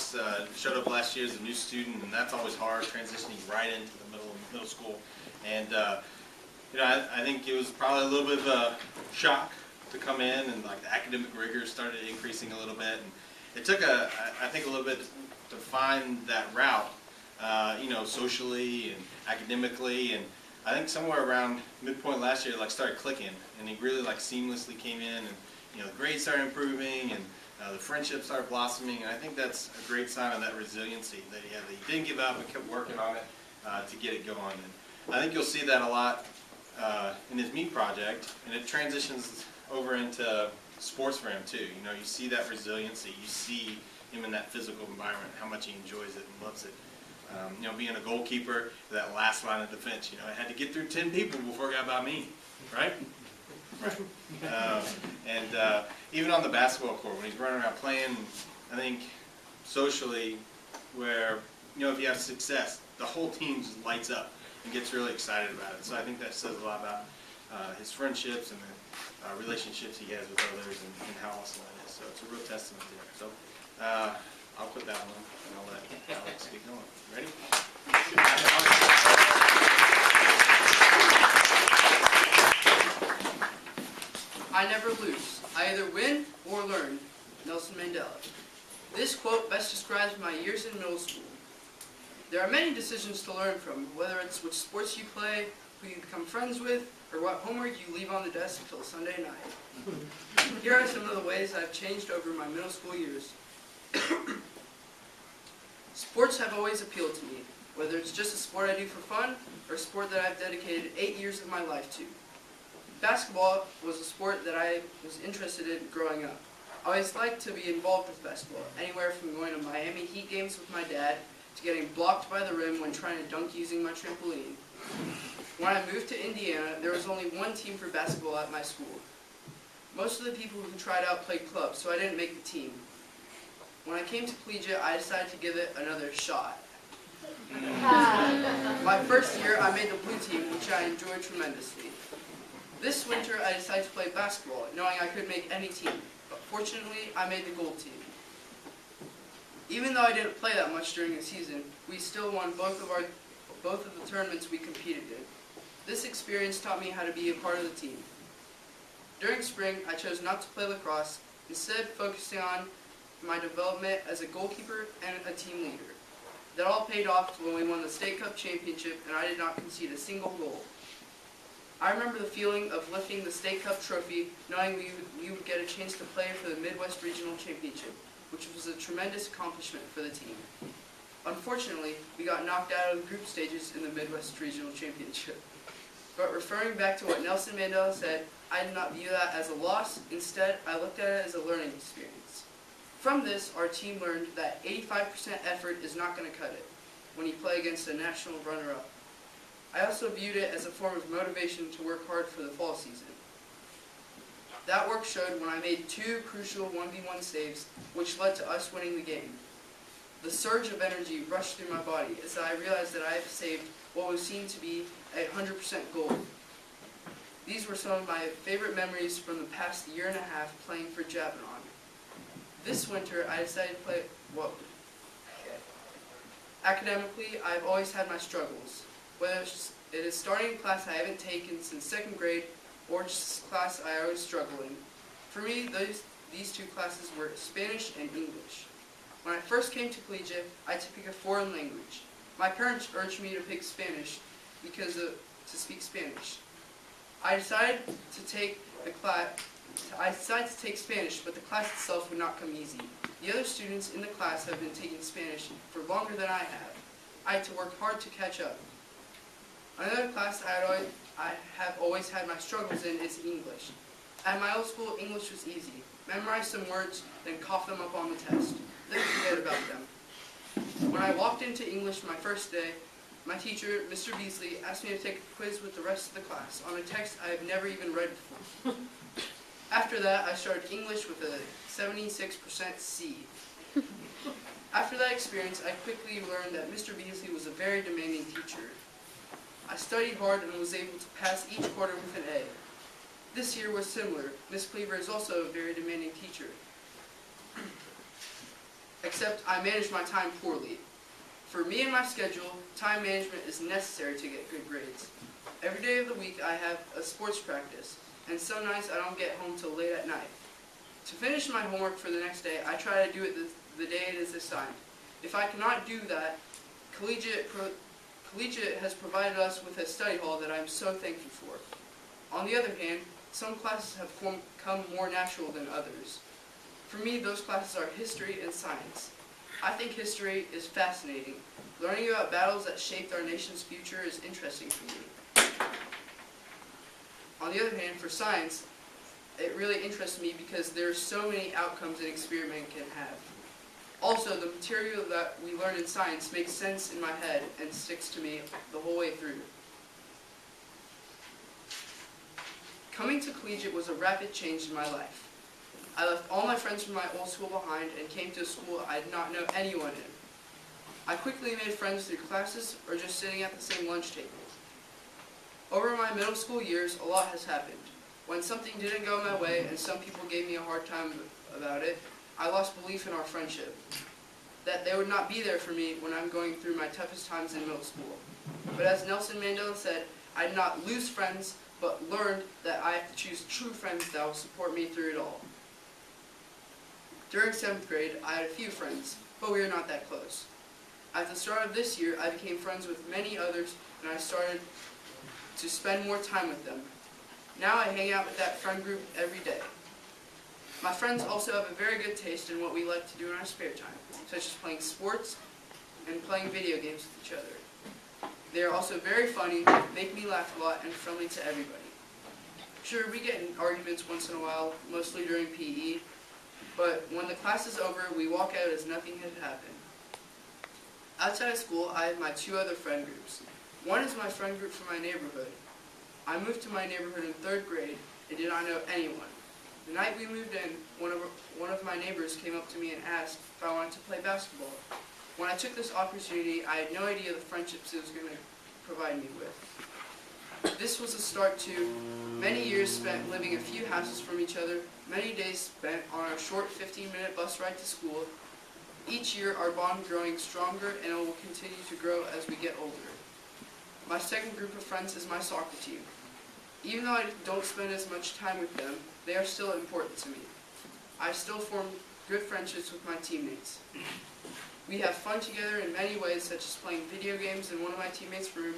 Alex showed up last year as a new student, and that's always hard, transitioning right into the middle school. And I think it was probably a little bit of a shock to come in, and like the academic rigor started increasing a little bit. And it took I think a little bit to find that route, socially and academically. And I think somewhere around midpoint last year, like started clicking, and he really like seamlessly came in, and the grades started improving, and the friendships started blossoming. And I think that's a great sign of that resiliency that he had. That he didn't give up and kept working on it to get it going. And I think you'll see that a lot in his meat project, and it transitions over into sports for him too. You see that resiliency. You see him in that physical environment, how much he enjoys it and loves it. Being a goalkeeper, that last line of defense, I had to get through 10 people before it got by me, right? Right. Even on the basketball court, when he's running around playing, I think socially, where, if you have success, the whole team just lights up and gets really excited about it. So I think that says a lot about his friendships and the relationships he has with others, and how awesome that is. So it's a real testament there. So I'll put that one, and I'll let Alex get going. Ready? I never lose. I either win or learn. Nelson Mandela. This quote best describes my years in middle school. There are many decisions to learn from, whether it's which sports you play, who you become friends with, or what homework you leave on the desk until Sunday night. Here are some of the ways I've changed over my middle school years. Sports have always appealed to me, whether it's just a sport I do for fun, or a sport that I've dedicated 8 years of my life to. Basketball was a sport that I was interested in growing up. I always liked to be involved with basketball, anywhere from going to Miami Heat games with my dad, to getting blocked by the rim when trying to dunk using my trampoline. When I moved to Indiana, there was only one team for basketball at my school. Most of the people who tried out played clubs, so I didn't make the team. When I came to collegiate, I decided to give it another shot. My first year, I made the blue team, which I enjoyed tremendously. This winter, I decided to play basketball, knowing I could make any team, but fortunately, I made the gold team. Even though I didn't play that much during the season, we still won both of the tournaments we competed in. This experience taught me how to be a part of the team. During spring, I chose not to play lacrosse, instead focusing on my development as a goalkeeper and a team leader. That all paid off when we won the State Cup championship and I did not concede a single goal. I remember the feeling of lifting the State Cup trophy, knowing we would get a chance to play for the Midwest Regional Championship, which was a tremendous accomplishment for the team. Unfortunately, we got knocked out of the group stages in the Midwest Regional Championship. But referring back to what Nelson Mandela said, I did not view that as a loss. Instead, I looked at it as a learning experience. From this, our team learned that 85% effort is not going to cut it when you play against a national runner-up. I also viewed it as a form of motivation to work hard for the fall season. That work showed when I made 2 crucial 1v1 saves, which led to us winning the game. The surge of energy rushed through my body as I realized that I had saved what was seen to be a 100% goal. These were some of my favorite memories from the past year and a half playing for Javanon. This winter, I decided to play, Academically, I've always had my struggles. Whether it is starting a class I haven't taken since 2nd grade, or just a class I always struggle in. For me, these 2 classes were Spanish and English. When I first came to collegiate, I had to pick a foreign language. My parents urged me to pick Spanish to speak Spanish. I decided to take Spanish, but the class itself would not come easy. The other students in the class have been taking Spanish for longer than I have. I had to work hard to catch up. Another class I have always had my struggles in is English. At my old school, English was easy. Memorize some words, then cough them up on the test. Then forget about them. When I walked into English my first day, my teacher, Mr. Beasley, asked me to take a quiz with the rest of the class on a text I have never even read before. After that, I started English with a 76% C. After that experience, I quickly learned that Mr. Beasley was a very demanding teacher. I studied hard and was able to pass each quarter with an A. This year was similar. Miss Cleaver is also a very demanding teacher. except I manage my time poorly. For me and my schedule, time management is necessary to get good grades. Every day of the week I have a sports practice, and some nights I don't get home till late at night. To finish my homework for the next day, I try to do it the day it is assigned. If I cannot do that, Collegiate has provided us with a study hall that I am so thankful for. On the other hand, some classes have come more natural than others. For me, those classes are history and science. I think history is fascinating. Learning about battles that shaped our nation's future is interesting for me. On the other hand, for science, it really interests me because there are so many outcomes an experiment can have. Also, the material that we learn in science makes sense in my head and sticks to me the whole way through. Coming to Collegiate was a rapid change in my life. I left all my friends from my old school behind and came to a school I did not know anyone in. I quickly made friends through classes or just sitting at the same lunch table. Over my middle school years, a lot has happened. When something didn't go my way and some people gave me a hard time about it, I lost belief in our friendship, that they would not be there for me when I'm going through my toughest times in middle school. But as Nelson Mandela said, I did not lose friends, but learned that I have to choose true friends that will support me through it all. During 7th grade, I had a few friends, but we were not that close. At the start of this year, I became friends with many others, and I started to spend more time with them. Now I hang out with that friend group every day. My friends also have a very good taste in what we like to do in our spare time, such as playing sports and playing video games with each other. They are also very funny, make me laugh a lot, and friendly to everybody. Sure, we get in arguments once in a while, mostly during PE, but when the class is over, we walk out as nothing had happened. Outside of school, I have my two other friend groups. One is my friend group from my neighborhood. I moved to my neighborhood in 3rd grade and did not know anyone. The night we moved in, one of my neighbors came up to me and asked if I wanted to play basketball. When I took this opportunity, I had no idea the friendships it was going to provide me with. This was a start to many years spent living a few houses from each other, many days spent on a short 15-minute bus ride to school. Each year, our bond growing stronger, and it will continue to grow as we get older. My second group of friends is my soccer team. Even though I don't spend as much time with them, they are still important to me. I still form good friendships with my teammates. We have fun together in many ways, such as playing video games in one of my teammates' room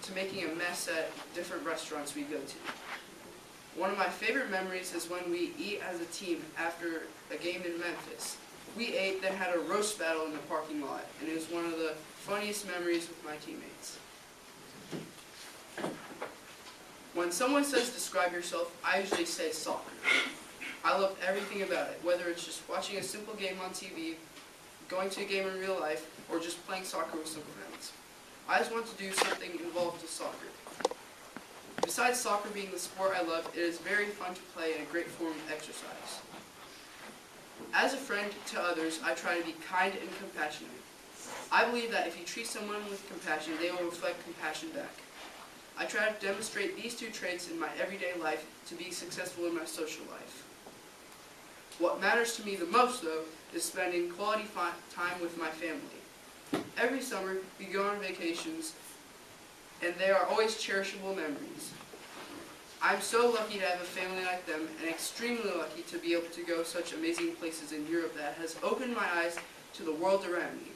to making a mess at different restaurants we go to. One of my favorite memories is when we eat as a team after a game in Memphis. We ate, then had a roast battle in the parking lot, and it was one of the funniest memories with my teammates. When someone says describe yourself, I usually say soccer. I love everything about it, whether it's just watching a simple game on TV, going to a game in real life, or just playing soccer with some friends. I just want to do something involved with soccer. Besides soccer being the sport I love, it is very fun to play and a great form of exercise. As a friend to others, I try to be kind and compassionate. I believe that if you treat someone with compassion, they will reflect compassion back. I try to demonstrate these two traits in my everyday life to be successful in my social life. What matters to me the most, though, is spending quality time with my family. Every summer, we go on vacations, and they are always cherishable memories. I'm so lucky to have a family like them, and extremely lucky to be able to go such amazing places in Europe that has opened my eyes to the world around me.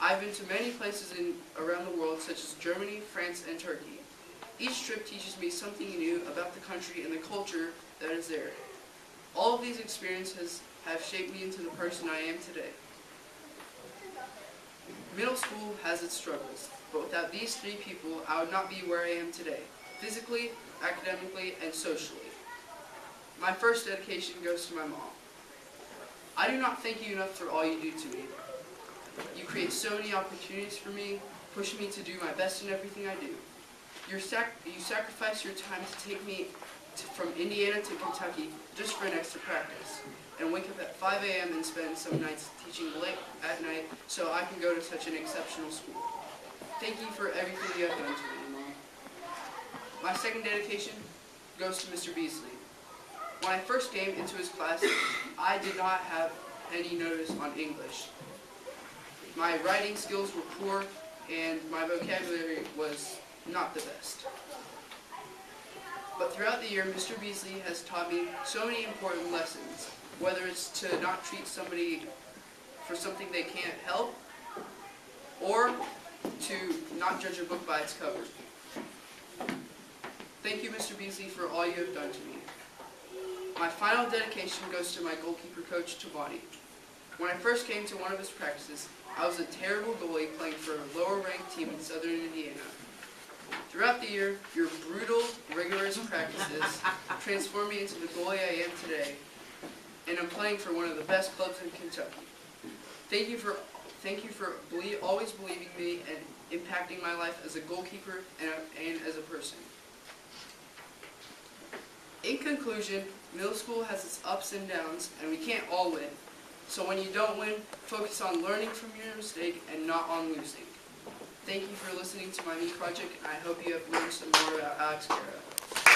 I've been to many places around the world, such as Germany, France, and Turkey. Each trip teaches me something new about the country and the culture that is there. All of these experiences have shaped me into the person I am today. Middle school has its struggles, but without these three people, I would not be where I am today, physically, academically, and socially. My first dedication goes to my mom. I do not thank you enough for all you do to me. You create so many opportunities for me, push me to do my best in everything I do. You sacrifice your time to take me from Indiana to Kentucky just for an extra practice, and wake up at 5 a.m. and spend some nights teaching late at night so I can go to such an exceptional school. Thank you for everything you have done to me, Mom. My second dedication goes to Mr. Beasley. When I first came into his class, I did not have any notice on English. My writing skills were poor, and my vocabulary was not the best. But throughout the year, Mr. Beasley has taught me so many important lessons, whether it's to not treat somebody for something they can't help, or to not judge a book by its cover. Thank you, Mr. Beasley, for all you have done to me. My final dedication goes to my goalkeeper coach, Tabani. When I first came to one of his practices, I was a terrible goalie playing for a lower-ranked team in southern Indiana. Throughout the year, your brutal, rigorous practices transformed me into the goalie I am today, and I'm playing for one of the best clubs in Kentucky. Thank you for always believing me and impacting my life as a goalkeeper and as a person. In conclusion, middle school has its ups and downs, and we can't all win. So when you don't win, focus on learning from your mistake and not on losing. Thank you for listening to my Me Project, and I hope you have learned some more about Alex Guerra.